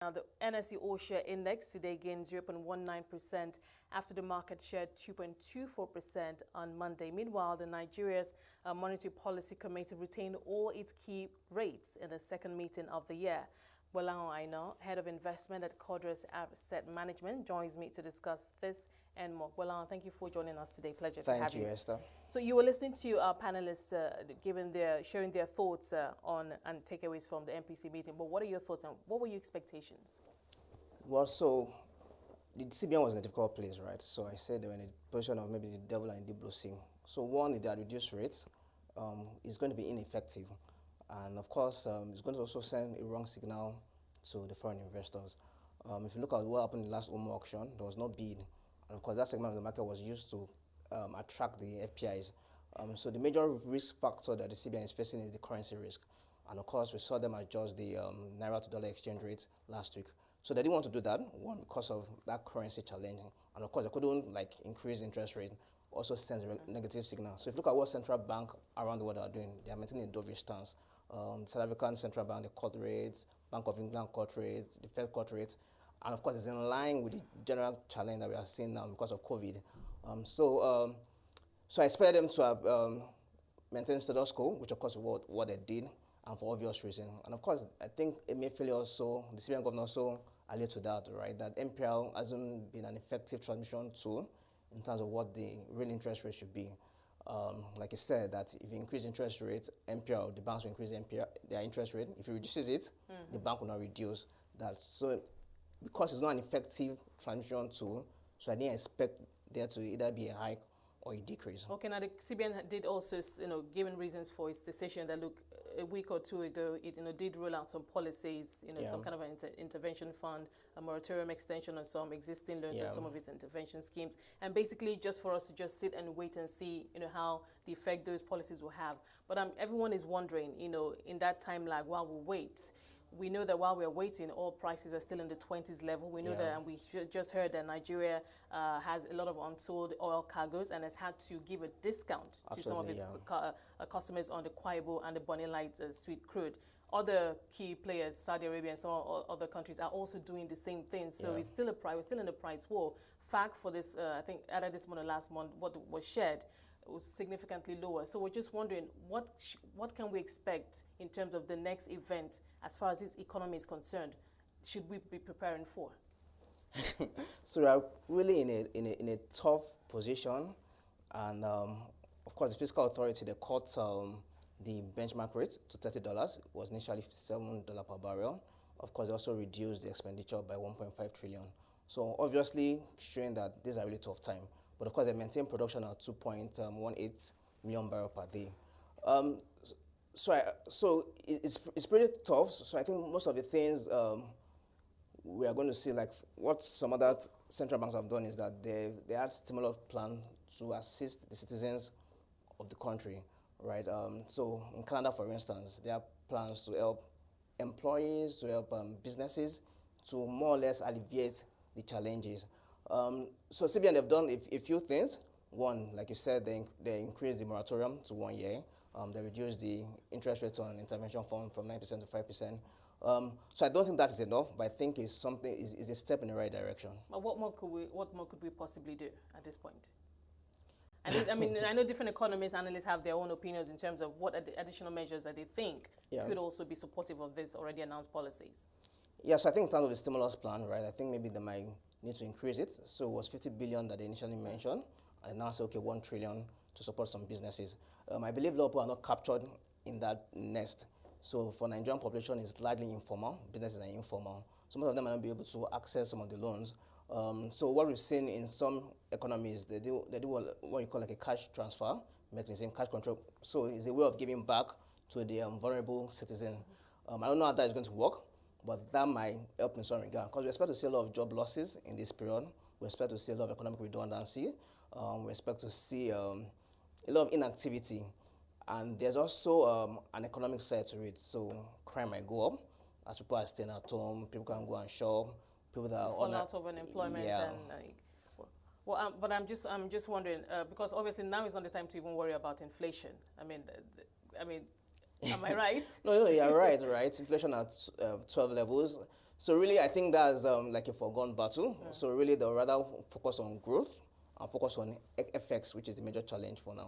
Now, the NSE All-Share Index today gained 0.19% after the market shared 2.24% on Monday. Meanwhile, the Nigeria's Monetary Policy Committee retained all its key rates in the second meeting of the year. Gbolahan Aina, Head of Investment at Cordros Asset Management, joins me to discuss this and more. Gbolahan, thank you for joining us today. Pleasure to have you. Thank you, Esther. So you were listening to our panelists sharing their thoughts on and takeaways from the MPC meeting. But what are your thoughts and what were your expectations? Well, so the CBN was in a difficult place, right? So I said they were in a position of maybe the devil and the deep blue sea. So one is that reduced rates is going to be ineffective. And of course, it's going to also send a wrong signal to the foreign investors. If you look at what happened in the last OMO auction, there was no bid. And of course, that segment of the market was used to attract the FPIs. So the major risk factor that the CBN is facing is the currency risk. And of course, we saw them adjust the Naira to dollar exchange rate last week. So they didn't want to do that, one, because of that currency challenge. And of course, they couldn't increase interest rate, also sends a negative signal. So if you look at what central banks around the world are doing, they are maintaining a dovish stance. South African Central Bank, they cut rates, Bank of England cut rates, the Fed cut rates, and of course it's in line with the general challenge that we are seeing now because of COVID. So I expect them to have maintained status quo, which of course is what they did, and for obvious reasons. And of course, I think Emefiele also, the CBN governor also alluded to that, right? That MPR hasn't been an effective transmission tool in terms of what the real interest rate should be. Like I said, that if you increase interest rate, MPR, the banks will increase their interest rate. If you reduces it, the bank will not reduce that. So because it's not an effective transmission tool, so I didn't expect there to either be a hike or a decrease. Okay, now the CBN did also, given reasons for its decision that, look, a week or two ago, it did roll out some policies, some kind of an intervention fund, a moratorium extension on some existing loans and some of its intervention schemes, and basically just for us to just sit and wait and see, how the effect those policies will have. But everyone is wondering, in that time lag while we wait. We know that while we're waiting, oil prices are still in the 20s level. We know that, and we just heard that Nigeria has a lot of unsold oil cargoes and has had to give a discount to some of its customers on the Kwaibo and the Bonny Light sweet crude. Other key players, Saudi Arabia and some other countries, are also doing the same thing. So it's still we're still in a price war. Fact for this, I think either this month or last month, what was shared was significantly lower. So we're just wondering, what can we expect in terms of the next event as far as this economy is concerned? Should we be preparing for? So we are really in a tough position, and of course the fiscal authority, they cut the benchmark rate to $30. It was initially $57 per barrel. Of course, they also reduced the expenditure by 1.5 trillion. So obviously showing that this is a really tough time. But of course, they maintain production at 2.18 million barrels per day. So it's pretty tough. So I think most of the things we are going to see, like what some other central banks have done, is that they had stimulus plan to assist the citizens of the country, right? So in Canada, for instance, there are plans to help employees, to help businesses, to more or less alleviate the challenges. So CBN, they've done a few things. One, like you said, they increased the moratorium to 1 year. They reduced the interest rate on intervention fund from 9% to 5%. So I don't think that is enough, but I think it's something is a step in the right direction. But what more could we possibly do at this point? I mean, I know different economists, analysts have their own opinions in terms of what additional measures that they think could also be supportive of this already announced policies. Yes, I think in terms of the stimulus plan, right, I think maybe they might need to increase it. So it was 50 billion that they initially mentioned, and now say, okay, 1 trillion to support some businesses. I believe a lot of people are not captured in that nest. So for Nigerian population, it's largely informal. Businesses are informal. So most of them might not be able to access some of the loans. So what we've seen in some economies, they do what you call like a cash transfer mechanism, cash control. So it's a way of giving back to the vulnerable citizen. I don't know how that is going to work, but that might help in some regard, because we expect to see a lot of job losses in this period. We expect to see a lot of economic redundancy. We expect to see a lot of inactivity. And there's also an economic side to it. So crime might go up as people are staying at home, people can go and shop, people that are fall out of unemployment. But I'm just wondering, because obviously now is not the time to even worry about inflation. I mean, am I right? No, you're right. Inflation at 12 levels. So really, I think that's like a foregone battle. So really, they'll rather focus on growth and focus on FX, which is the major challenge for now.